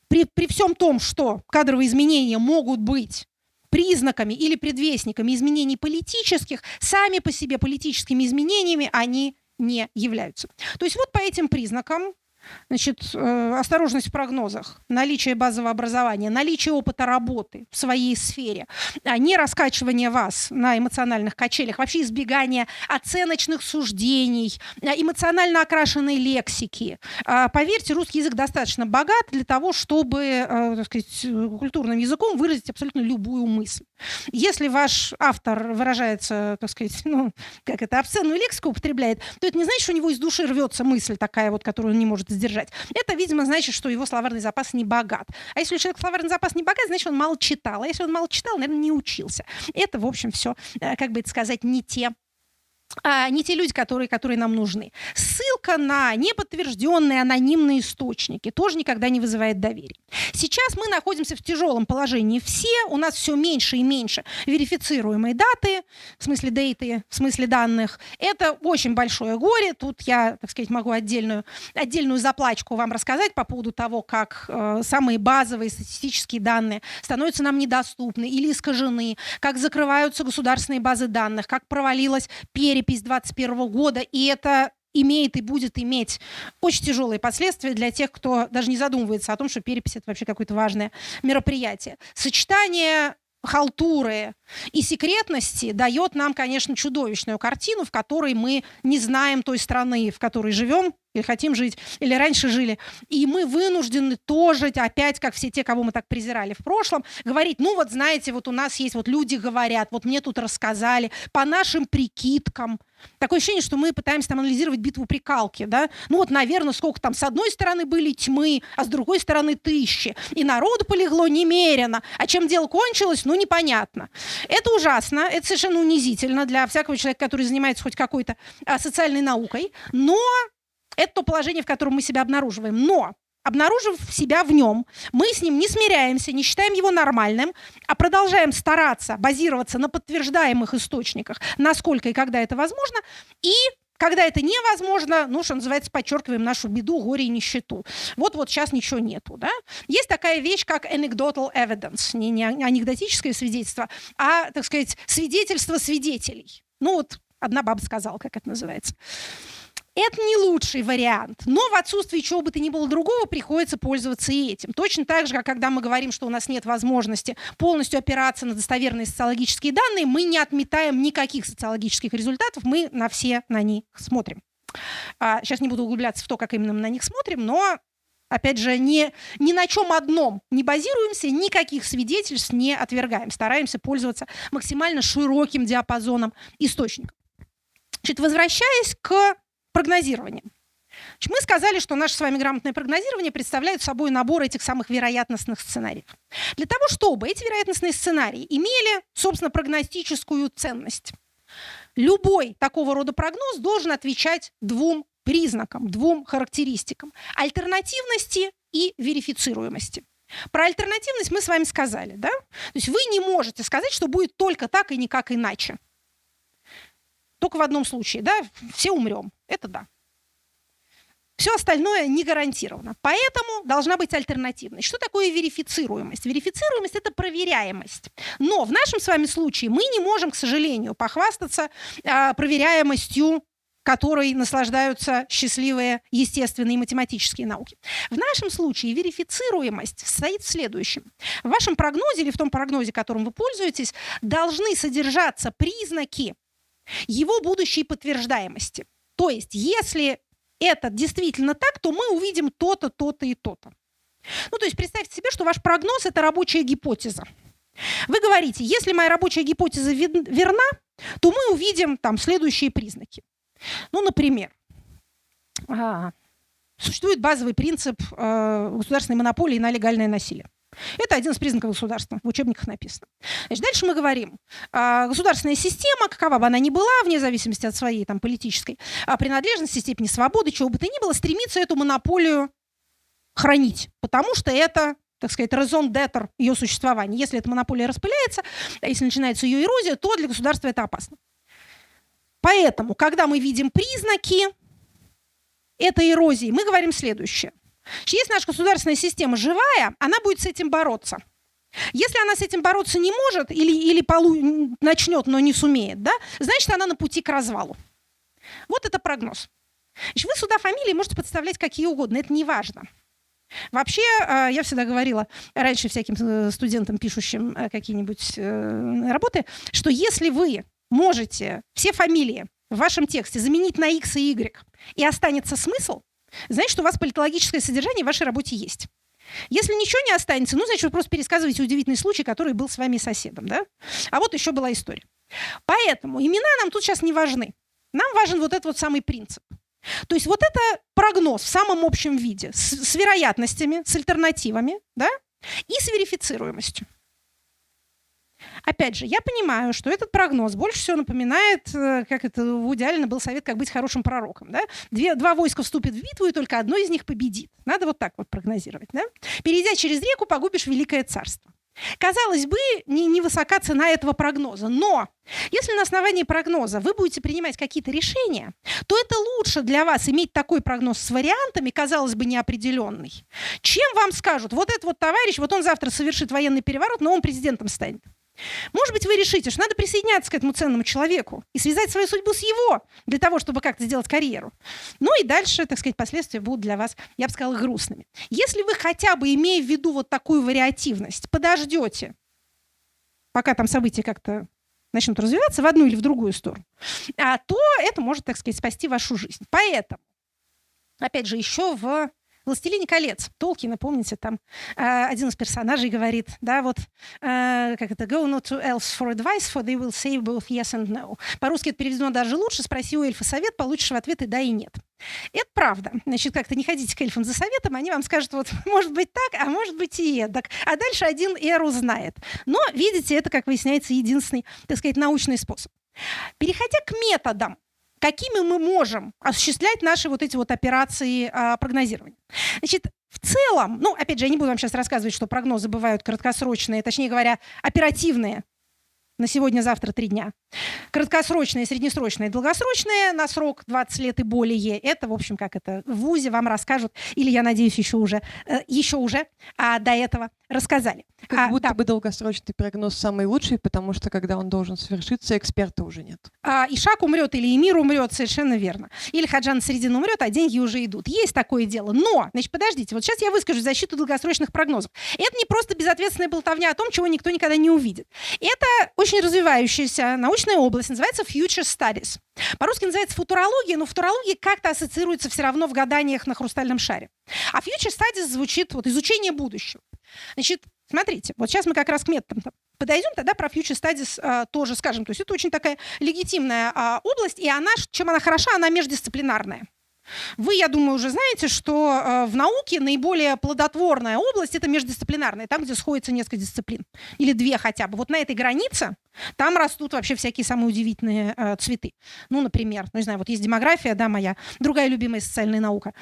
При всем том, что кадровые изменения могут быть признаками или предвестниками изменений политических, сами по себе политическими изменениями они не являются. То есть вот по этим признакам, значит, осторожность в прогнозах, наличие базового образования, наличие опыта работы в своей сфере, не раскачивание вас на эмоциональных качелях, вообще избегание оценочных суждений, эмоционально окрашенной лексики. Поверьте, русский язык достаточно богат для того, чтобы, так сказать, культурным языком выразить абсолютно любую мысль. Если ваш автор выражается, так сказать, обсценную лексику употребляет, то это не значит, что у него из души рвется мысль такая вот, которую он не может сдержать. Это, видимо, значит, что его словарный запас не богат. А если у человека словарный запас не богат, значит, он мало читал. А если он мало читал, наверное, не учился. Это, в общем, все, как бы это сказать, не те люди, которые нам нужны. Ссылка на неподтвержденные анонимные источники тоже никогда не вызывает доверия. Сейчас мы находимся в тяжелом положении все, у нас все меньше и меньше верифицируемой даты, в смысле дейты, в смысле данных. Это очень большое горе. Тут я, так сказать, могу отдельную заплачку вам рассказать по поводу того, как самые базовые статистические данные становятся нам недоступны или искажены, как закрываются государственные базы данных, как провалилась перепись 2021 года, и это имеет и будет иметь очень тяжелые последствия для тех, кто даже не задумывается о том, что перепись — это вообще какое-то важное мероприятие. Сочетание халтуры и секретности дает нам, конечно, чудовищную картину, в которой мы не знаем той страны, в которой живем, или хотим жить, или раньше жили. И мы вынуждены тоже, опять, как все те, кого мы так презирали в прошлом, говорить, знаете, вот у нас есть, вот люди говорят, вот мне тут рассказали, по нашим прикидкам. Такое ощущение, что мы пытаемся там анализировать битву при Калке, да? Наверное, сколько там с одной стороны были тьмы, а с другой стороны тысячи. И народу полегло немерено. А чем дело кончилось, непонятно. Это ужасно, это совершенно унизительно для всякого человека, который занимается хоть какой-то социальной наукой. Но это то положение, в котором мы себя обнаруживаем. Но, обнаружив себя в нем, мы с ним не смиряемся, не считаем его нормальным, а продолжаем стараться базироваться на подтверждаемых источниках, насколько и когда это возможно, и когда это невозможно, что называется, подчеркиваем нашу беду, горе и нищету. Вот сейчас ничего нету. Да? Есть такая вещь, как anecdotal evidence, не анекдотическое свидетельство, а, так сказать, свидетельство свидетелей. Одна баба сказала, как это называется. Это не лучший вариант, но в отсутствии чего бы то ни было другого приходится пользоваться и этим. Точно так же, как когда мы говорим, что у нас нет возможности полностью опираться на достоверные социологические данные, мы не отметаем никаких социологических результатов, мы на них смотрим. Сейчас не буду углубляться в то, как именно мы на них смотрим, но, опять же, ни на чем одном не базируемся, никаких свидетельств не отвергаем, стараемся пользоваться максимально широким диапазоном источников. Значит, возвращаясь к прогнозирование. Мы сказали, что наше с вами грамотное прогнозирование представляет собой набор этих самых вероятностных сценариев. Для того, чтобы эти вероятностные сценарии имели, собственно, прогностическую ценность, любой такого рода прогноз должен отвечать двум признакам, двум характеристикам – альтернативности и верифицируемости. Про альтернативность мы с вами сказали, да? То есть вы не можете сказать, что будет только так и никак иначе. Только в одном случае, да, все умрем. Это да. Все остальное не гарантировано. Поэтому должна быть альтернативность. Что такое верифицируемость? Верифицируемость – это проверяемость. Но в нашем с вами случае мы не можем, к сожалению, похвастаться проверяемостью, которой наслаждаются счастливые естественные и математические науки. В нашем случае верифицируемость состоит в следующем. В вашем прогнозе или в том прогнозе, которым вы пользуетесь, должны содержаться признаки его будущей подтверждаемости. То есть, если это действительно так, то мы увидим то-то, то-то и то-то. Ну, то есть, представьте себе, что ваш прогноз – это рабочая гипотеза. Вы говорите, если моя рабочая гипотеза верна, то мы увидим там следующие признаки. Ну, например, существует базовый принцип государственной монополии на легальное насилие. Это один из признаков государства, в учебниках написано. Значит, дальше мы говорим, государственная система, какова бы она ни была, вне зависимости от своей там, политической принадлежности, степени свободы, чего бы то ни было, стремится эту монополию хранить, потому что это, так сказать, raison d'être ее существования. Если эта монополия распыляется, если начинается ее эрозия, то для государства это опасно. Поэтому, когда мы видим признаки этой эрозии, мы говорим следующее. Если наша государственная система живая, она будет с этим бороться. Если она с этим бороться не может или начнет, но не сумеет, да, значит, она на пути к развалу. Вот это прогноз. Значит, вы сюда фамилии можете подставлять какие угодно, это не важно. Вообще, я всегда говорила раньше всяким студентам, пишущим какие-нибудь работы, что если вы можете все фамилии в вашем тексте заменить на X и Y, и останется смысл, значит, что у вас политологическое содержание в вашей работе есть. Если ничего не останется, ну, значит, вы просто пересказываете удивительный случай, который был с вами соседом, да? А вот еще была история. Поэтому имена нам тут сейчас не важны. Нам важен вот этот вот самый принцип. То есть вот это прогноз в самом общем виде с вероятностями, с альтернативами, да? И с верифицируемостью. Опять же, я понимаю, что этот прогноз больше всего напоминает, как это у Вуди Аллена был совет, как быть хорошим пророком. Да? Два войска вступят в битву, и только одно из них победит. Надо вот так вот прогнозировать. Да? Перейдя через реку, погубишь великое царство. Казалось бы, невысока цена этого прогноза. Но если на основании прогноза вы будете принимать какие-то решения, то это лучше для вас иметь такой прогноз с вариантами, казалось бы, неопределенный, чем вам скажут, вот этот вот товарищ, вот он завтра совершит военный переворот, но он президентом станет. Может быть, вы решите, что надо присоединяться к этому ценному человеку и связать свою судьбу с его, для того, чтобы как-то сделать карьеру. Ну и дальше, так сказать, последствия будут для вас, я бы сказала, грустными. Если вы хотя бы, имея в виду вот такую вариативность, подождете, пока там события как-то начнут развиваться в одну или в другую сторону, то это может, так сказать, спасти вашу жизнь. Поэтому, опять же, еще в «Властелине колец» Толкина, помните, там один из персонажей говорит, да, вот, как это, go not to elves for advice, for they will say both yes and no. По-русски это переведено даже лучше, спроси у эльфа совет, получишь в ответ и да, и нет. Это правда. Значит, как-то не ходите к эльфам за советом, они вам скажут, вот, может быть так, а может быть и эдак. А дальше один Эру знает. Но, видите, это, как выясняется, единственный, так сказать, научный способ. Переходя к методам, какими мы можем осуществлять наши вот эти вот операции прогнозирования. Значит, в целом, ну, опять же, я не буду вам сейчас рассказывать, что прогнозы бывают краткосрочные, точнее говоря, оперативные, на сегодня-завтра 3 дня. Краткосрочные, среднесрочные, долгосрочные на срок 20 лет и более. Это, в общем, как это в ВУЗе вам расскажут, или, я надеюсь, еще уже до этого рассказали. Как будто бы долгосрочный прогноз самый лучший, потому что, когда он должен свершиться, эксперта уже нет. Ишак умрет или Эмир умрет, совершенно верно. Или Хаджан Средин умрет, а деньги уже идут. Есть такое дело. Но, значит, подождите, вот сейчас я выскажу защиту долгосрочных прогнозов. Это не просто безответственная болтовня о том, чего никто никогда не увидит. Это очень развивающаяся научная область, называется Future Studies. По-русски называется футурология, но футурология как-то ассоциируется все равно в гаданиях на хрустальном шаре. А Future Studies звучит вот изучение будущего. Значит, смотрите, вот сейчас мы как раз к методам подойдем, тогда про Future Studies тоже скажем. То есть это очень такая легитимная область, и она, чем она хороша, она междисциплинарная. Вы, я думаю, уже знаете, что в науке наиболее плодотворная область — это междисциплинарная, там, где сходятся несколько дисциплин. Или 2 хотя бы. Вот на этой границе там растут вообще всякие самые удивительные цветы. Ну, например, не знаю, вот есть демография, да, моя другая любимая социальная наука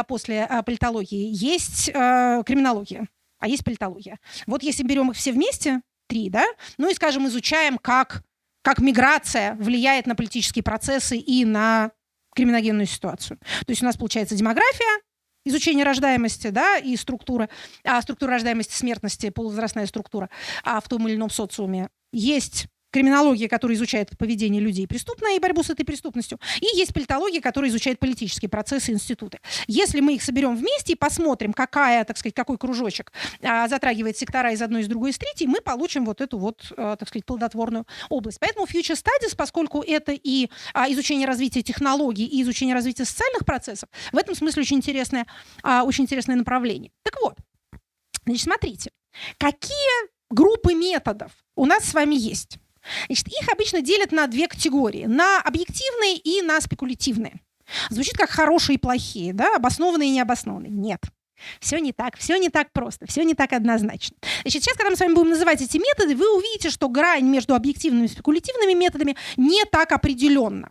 после политологии. Есть криминология, а есть политология. Вот если берем их все вместе, 3, да, ну и, скажем, изучаем, как миграция влияет на политические процессы и на криминогенную ситуацию. То есть у нас получается демография, изучение рождаемости, да, и структура рождаемости, смертности, полувозрастная структура в том или ином социуме. Есть криминология, которая изучает поведение людей преступное и борьбу с этой преступностью. И есть политология, которая изучает политические процессы и институты. Если мы их соберем вместе и посмотрим, какой кружочек затрагивает сектора из одной, из другой, из третьей, мы получим вот эту вот, так сказать, плодотворную область. Поэтому Future Studies, поскольку это и изучение развития технологий, и изучение развития социальных процессов, в этом смысле очень интересное направление. Так вот, значит, смотрите, какие группы методов у нас с вами есть. Значит, их обычно делят на 2 категории. На объективные и на спекулятивные. Звучит как хорошие и плохие, да? Обоснованные и необоснованные. Нет. Все не так просто, все не так однозначно. Значит, сейчас, когда мы с вами будем называть эти методы, вы увидите, что грань между объективными и спекулятивными методами не так определенна.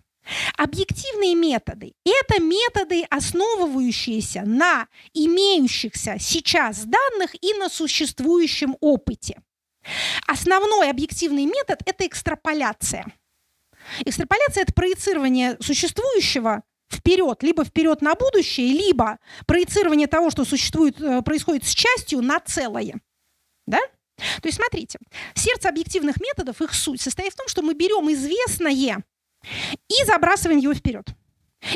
Объективные методы — это методы, основывающиеся на имеющихся сейчас данных и на существующем опыте. Основной объективный метод — это экстраполяция. Экстраполяция — это проецирование существующего вперед, либо вперед на будущее, либо проецирование того, что происходит с частью, на целое. Да? То есть, смотрите, сердце объективных методов, их суть состоит в том, что мы берем известное и забрасываем его вперед.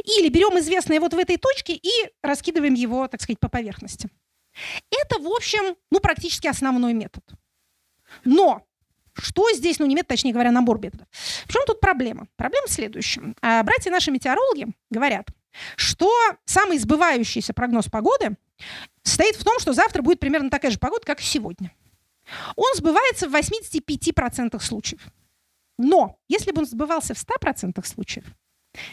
Или берем известное вот в этой точке и раскидываем его, так сказать, по поверхности. Это, в общем, практически основной метод. Но что здесь, не метод, точнее говоря, набор методов. В чем тут проблема? Проблема в следующем. Братья наши метеорологи говорят, что самый сбывающийся прогноз погоды состоит в том, что завтра будет примерно такая же погода, как и сегодня. Он сбывается в 85% случаев. Но если бы он сбывался в 100% случаев,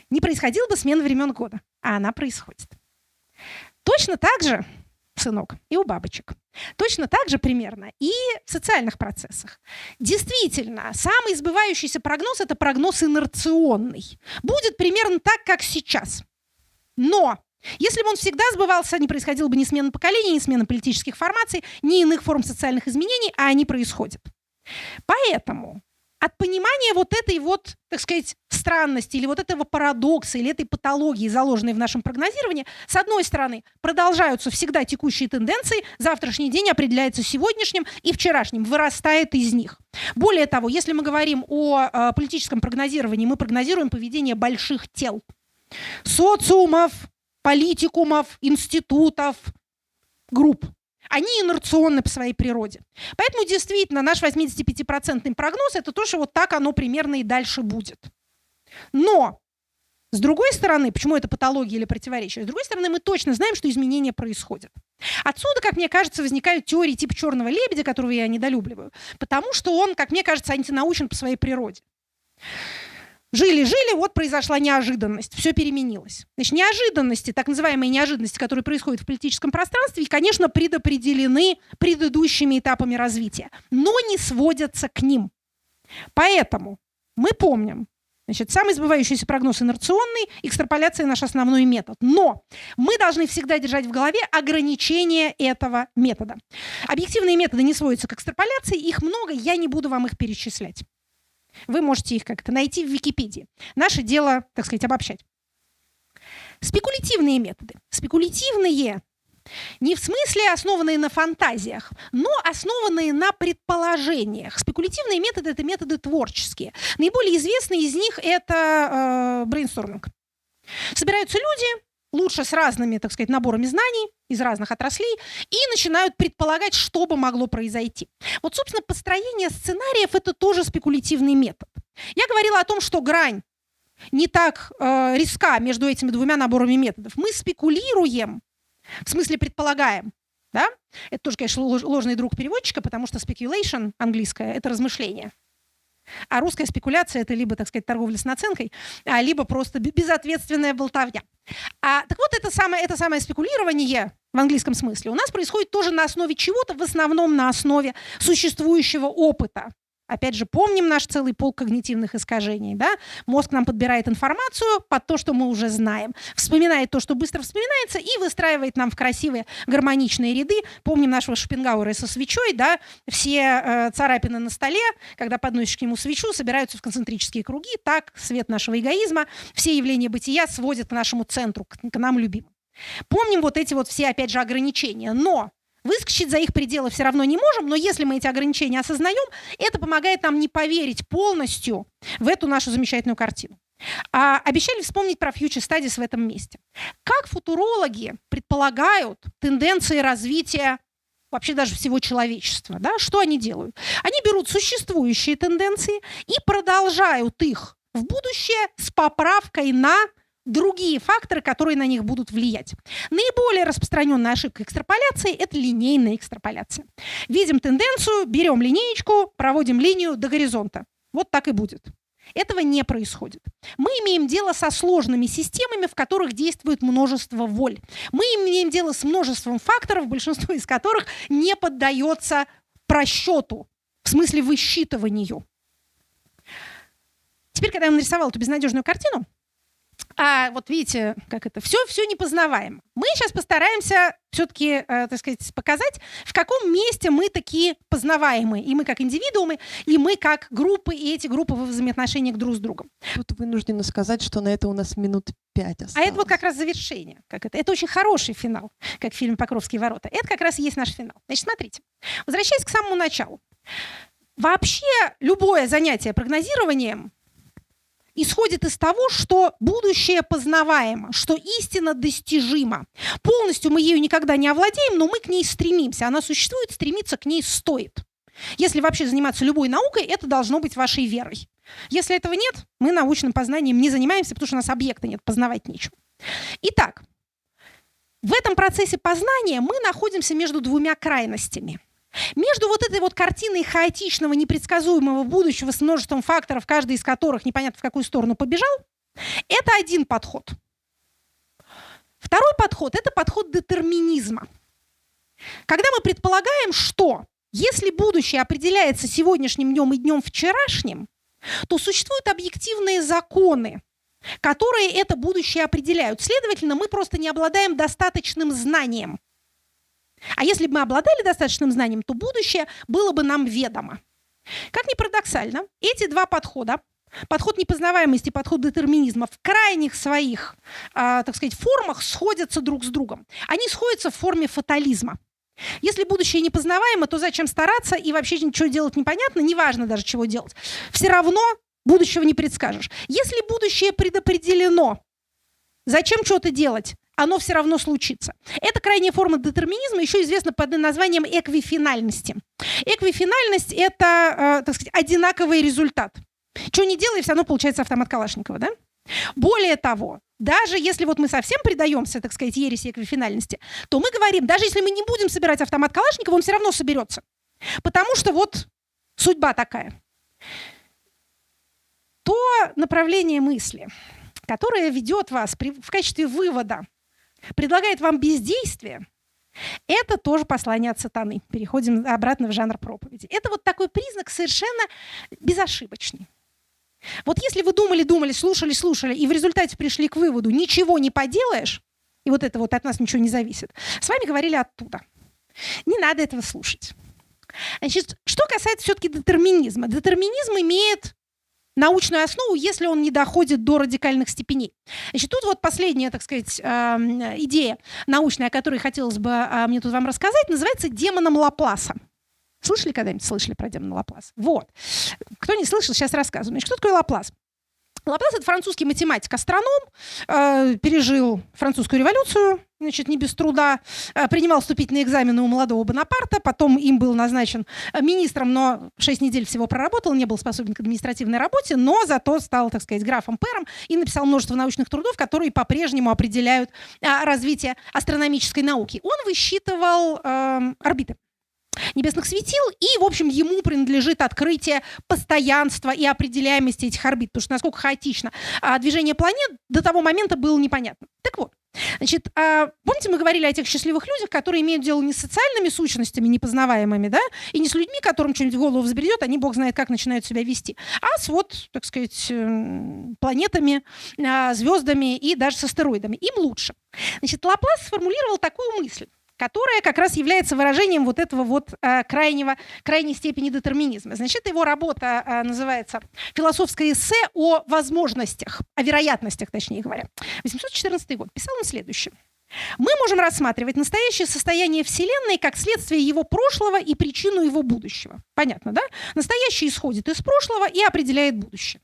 не происходила бы смена времен года, а она происходит. Точно так же, сынок, и у бабочек. Точно так же примерно и в социальных процессах. Действительно, самый сбывающийся прогноз — это прогноз инерционный. Будет примерно так, как сейчас. Но если бы он всегда сбывался, не происходила бы ни смена поколений, ни смена политических формаций, ни иных форм социальных изменений, а они происходят. Поэтому от понимания вот этой вот, так сказать, странности или вот этого парадокса или этой патологии, заложенной в нашем прогнозировании, с одной стороны, продолжаются всегда текущие тенденции, завтрашний день определяется сегодняшним и вчерашним, вырастает из них. Более того, если мы говорим о политическом прогнозировании, мы прогнозируем поведение больших тел, социумов, политикумов, институтов, групп. Они инерционны по своей природе. Поэтому действительно наш 85% прогноз — это то, что вот так оно примерно и дальше будет. Но, с другой стороны, почему это патология или противоречие? С другой стороны, мы точно знаем, что изменения происходят. Отсюда, как мне кажется, возникают теории типа черного лебедя, которого я недолюбливаю, потому что он, как мне кажется, антинаучен по своей природе. Жили-жили, вот произошла неожиданность, все переменилось. Значит, неожиданности, так называемые неожиданности, которые происходят в политическом пространстве, конечно, предопределены предыдущими этапами развития, но не сводятся к ним. Поэтому мы помним, значит, самый сбывающийся прогноз инерционный, экстраполяция — наш основной метод. Но мы должны всегда держать в голове ограничения этого метода. Объективные методы не сводятся к экстраполяции, их много, я не буду вам их перечислять. Вы можете их как-то найти в Википедии. Наше дело, так сказать, обобщать. Спекулятивные методы. Спекулятивные не в смысле основанные на фантазиях, но основанные на предположениях. Спекулятивные методы – это методы творческие. Наиболее известный из них – это брейнсторминг. Собираются люди, лучше с разными, так сказать, наборами знаний из разных отраслей, и начинают предполагать, что бы могло произойти. Вот, собственно, построение сценариев – это тоже спекулятивный метод. Я говорила о том, что грань не так резка между этими двумя наборами методов. Мы спекулируем, в смысле предполагаем. Да? Это тоже, конечно, ложный друг переводчика, потому что speculation, английское, это размышление. А русская спекуляция – это либо, так сказать, торговля с наценкой, либо просто безответственная болтовня. Так вот, это самое спекулирование в английском смысле у нас происходит тоже на основе чего-то, в основном на основе существующего опыта. Опять же, помним наш целый полк когнитивных искажений. Да? Мозг нам подбирает информацию под то, что мы уже знаем. Вспоминает то, что быстро вспоминается, и выстраивает нам в красивые гармоничные ряды. Помним нашего Шопенгауэра со свечой. Да? Все царапины на столе, когда подносишь к нему свечу, собираются в концентрические круги. Так свет нашего эгоизма, все явления бытия сводят к нашему центру, к нам любимым. Помним вот эти вот все, опять же, ограничения. Но выскочить за их пределы все равно не можем, но если мы эти ограничения осознаем, это помогает нам не поверить полностью в эту нашу замечательную картину. Обещали вспомнить про future studies в этом месте. Как футурологи предполагают тенденции развития вообще даже всего человечества? Да? Что они делают? Они берут существующие тенденции и продолжают их в будущее с поправкой на другие факторы, которые на них будут влиять. Наиболее распространенная ошибка экстраполяции – это линейная экстраполяция. Видим тенденцию, берем линеечку, проводим линию до горизонта. Вот так и будет. Этого не происходит. Мы имеем дело со сложными системами, в которых действует множество воль. Мы имеем дело с множеством факторов, большинство из которых не поддается просчету, в смысле высчитыванию. Теперь, когда я вам нарисовала эту безнадежную картину, вот видите, как это все непознаваемо. Мы сейчас постараемся все-таки, так сказать, показать, в каком месте мы такие познаваемые. И мы как индивидуумы, и мы как группы, и эти группы в взаимоотношениях друг с другом. Тут вынуждены сказать, что на это у нас минут 5 осталось. А это вот как раз завершение. Это очень хороший финал, как в фильме «Покровские ворота». Это как раз и есть наш финал. Значит, смотрите. Возвращаясь к самому началу. Вообще любое занятие прогнозированием исходит из того, что будущее познаваемо, что истина достижима. Полностью мы ею никогда не овладеем, но мы к ней стремимся. Она существует, стремиться к ней стоит. Если вообще заниматься любой наукой, это должно быть вашей верой. Если этого нет, мы научным познанием не занимаемся, потому что у нас объекта нет, познавать нечего. Итак, в этом процессе познания мы находимся между двумя крайностями. Между вот этой вот картиной хаотичного, непредсказуемого будущего с множеством факторов, каждый из которых непонятно в какую сторону побежал, это один подход. Второй подход – это подход детерминизма. Когда мы предполагаем, что если будущее определяется сегодняшним днем и днем вчерашним, то существуют объективные законы, которые это будущее определяют. Следовательно, мы просто не обладаем достаточным знанием. А если бы мы обладали достаточным знанием, то будущее было бы нам ведомо. Как ни парадоксально, эти два подхода, подход непознаваемости и подход детерминизма, в крайних своих, так сказать, формах сходятся друг с другом. Они сходятся в форме фатализма. Если будущее непознаваемо, то зачем стараться и вообще ничего делать непонятно, неважно даже чего делать. Все равно будущего не предскажешь. Если будущее предопределено, зачем что-то делать? Оно все равно случится. Это крайняя форма детерминизма, еще известна под названием эквифинальности. Эквифинальность – это, так сказать, одинаковый результат. Что не делай, все равно получается автомат Калашникова, да? Более того, даже если вот мы совсем предаемся, так сказать, ереси эквифинальности, то мы говорим, даже если мы не будем собирать автомат Калашникова, он все равно соберется. Потому что вот судьба такая. То направление мысли, которое ведет вас в качестве вывода, предлагает вам бездействие, это тоже послание от сатаны. Переходим обратно в жанр проповеди. Это вот такой признак совершенно безошибочный. Вот если вы думали, слушали, и в результате пришли к выводу, ничего не поделаешь, и вот это вот от нас ничего не зависит, с вами говорили оттуда. Не надо этого слушать. Значит, что касается все-таки детерминизма. Детерминизм имеет научную основу, если он не доходит до радикальных степеней. Значит, тут вот последняя, так сказать, идея научная, о которой хотелось бы мне тут вам рассказать, называется демоном Лапласа. Слышали когда-нибудь? Слышали про демона Лапласа? Вот. Кто не слышал, сейчас рассказываю. Значит, кто такой Лаплас? Лаплас — это французский математик, астроном, пережил французскую революцию, значит, не без труда, принимал вступительные экзамены у молодого Бонапарта, потом им был назначен министром, но 6 недель всего проработал, не был способен к административной работе, но зато стал, так сказать, графом Пером и написал множество научных трудов, которые по-прежнему определяют развитие астрономической науки. Он высчитывал орбиты небесных светил, и, в общем, ему принадлежит открытие постоянства и определяемости этих орбит, потому что насколько хаотично движение планет до того момента было непонятно. Так вот, значит, помните, мы говорили о тех счастливых людях, которые имеют дело не с социальными сущностями непознаваемыми, да, и не с людьми, которым что-нибудь в голову взбредет, они, бог знает, как начинают себя вести, а с вот, так сказать, планетами, звездами и даже с астероидами. Им лучше. Значит, Лаплас сформулировал такую мысль, которая как раз является выражением вот этого вот крайней степени детерминизма. Значит, его работа называется «Философское эссе о возможностях», о вероятностях, точнее говоря. 814 год. Писал он следующее. «Мы можем рассматривать настоящее состояние Вселенной как следствие его прошлого и причину его будущего». Понятно, да? Настоящее исходит из прошлого и определяет будущее.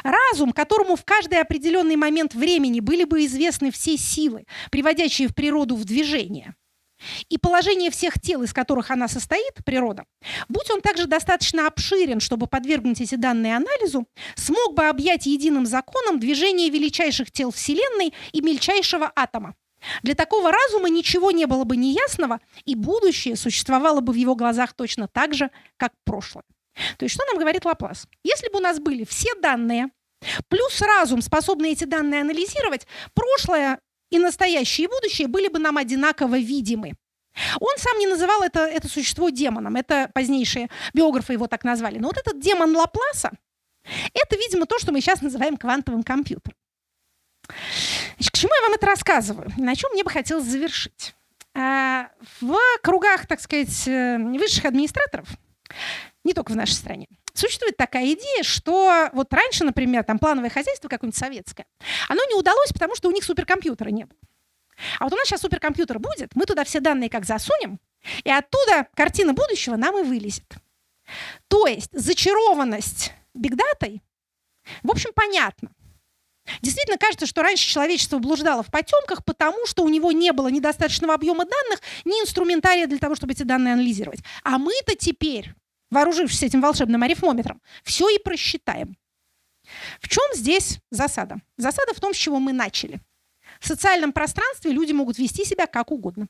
Разум, которому в каждый определенный момент времени были бы известны все силы, приводящие в природу в движение, и положение всех тел, из которых она состоит, природа, будь он также достаточно обширен, чтобы подвергнуть эти данные анализу, смог бы объять единым законом движение величайших тел Вселенной и мельчайшего атома. Для такого разума ничего не было бы неясного, и будущее существовало бы в его глазах точно так же, как прошлое. То есть что нам говорит Лаплас? Если бы у нас были все данные, плюс разум, способный эти данные анализировать, прошлое и настоящее, и будущее были бы нам одинаково видимы. Он сам не называл это существо демоном, это позднейшие биографы его так назвали. Но вот этот демон Лапласа, это, видимо, то, что мы сейчас называем квантовым компьютером. Значит, к чему я вам это рассказываю? На чем мне бы хотелось завершить? В кругах, так сказать, высших администраторов, не только в нашей стране, существует такая идея, что вот раньше, например, там плановое хозяйство какое-нибудь советское, оно не удалось, потому что у них суперкомпьютера не было. А вот у нас сейчас суперкомпьютер будет, мы туда все данные как засунем, и оттуда картина будущего нам и вылезет. То есть зачарованность бигдатой, в общем, понятна. Действительно кажется, что раньше человечество блуждало в потемках, потому что у него не было ни достаточного объема данных, ни инструментария для того, чтобы эти данные анализировать. А мы-то теперь, вооружившись этим волшебным арифмометром, все и просчитаем. В чем здесь засада? Засада в том, с чего мы начали. В социальном пространстве люди могут вести себя как угодно.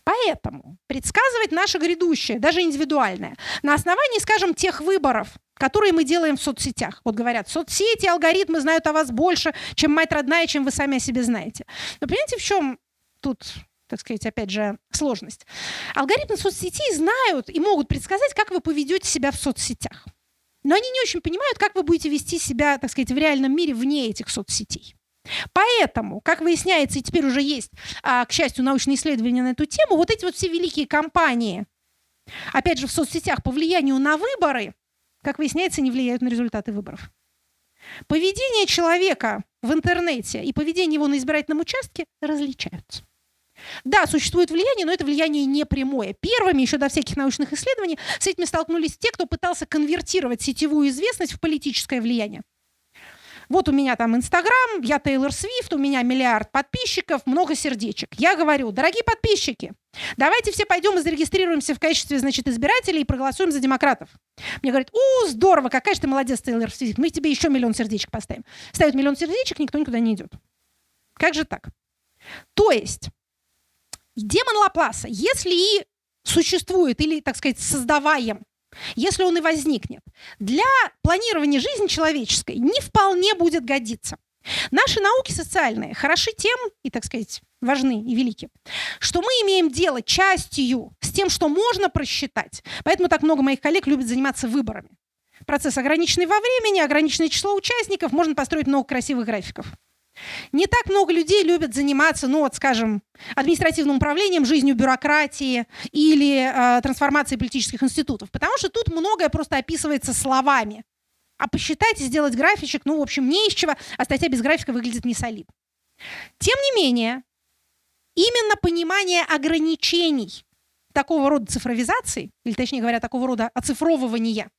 Поэтому предсказывать наше грядущее, даже индивидуальное, на основании, скажем, тех выборов, которые мы делаем в соцсетях. Вот говорят, соцсети, алгоритмы знают о вас больше, чем мать родная, чем вы сами о себе знаете. Но понимаете, в чем тут, так сказать, опять же, сложность? Алгоритмы соцсетей знают и могут предсказать, как вы поведете себя в соцсетях. Но они не очень понимают, как вы будете вести себя, так сказать, в реальном мире вне этих соцсетей. Поэтому, как выясняется, и теперь уже есть, к счастью, научные исследования на эту тему, вот эти вот все великие кампании, опять же, в соцсетях по влиянию на выборы, как выясняется, не влияют на результаты выборов. Поведение человека в интернете и поведение его на избирательном участке различаются. Да, существует влияние, но это влияние не прямое. Первыми, еще до всяких научных исследований, с этим столкнулись те, кто пытался конвертировать сетевую известность в политическое влияние. Вот у меня там Инстаграм, я Тейлор Свифт, у меня 1 миллиард подписчиков, много сердечек. Я говорю, дорогие подписчики, давайте все пойдем и зарегистрируемся в качестве, значит, избирателей и проголосуем за демократов. Мне говорят, здорово, какая же ты молодец, Тейлор Свифт, мы тебе еще 1 миллион сердечек поставим. Ставят 1 миллион сердечек, никто никуда не идет. Как же так? То есть демон Лапласа, если и существует или, так сказать, создаваем, если он и возникнет, для планирования жизни человеческой не вполне будет годиться. Наши науки социальные хороши тем, и, так сказать, важны и велики, что мы имеем дело частью с тем, что можно просчитать. Поэтому так много моих коллег любят заниматься выборами. Процесс ограниченный во времени, ограниченное число участников, можно построить много красивых графиков. Не так много людей любят заниматься, скажем, административным управлением, жизнью бюрократии или трансформацией политических институтов, потому что тут многое просто описывается словами, А посчитать и сделать графичек, ну, в общем, не из чего, а статья без графика выглядит несолидно. Тем не менее, именно понимание ограничений такого рода цифровизации, или, точнее говоря, такого рода оцифровывания,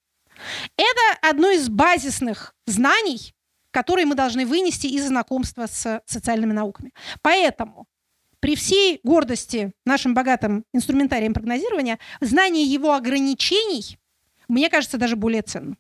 это одно из базисных знаний, которые мы должны вынести из знакомства с социальными науками. Поэтому при всей гордости нашим богатым инструментарием прогнозирования знание его ограничений, мне кажется, даже более ценным.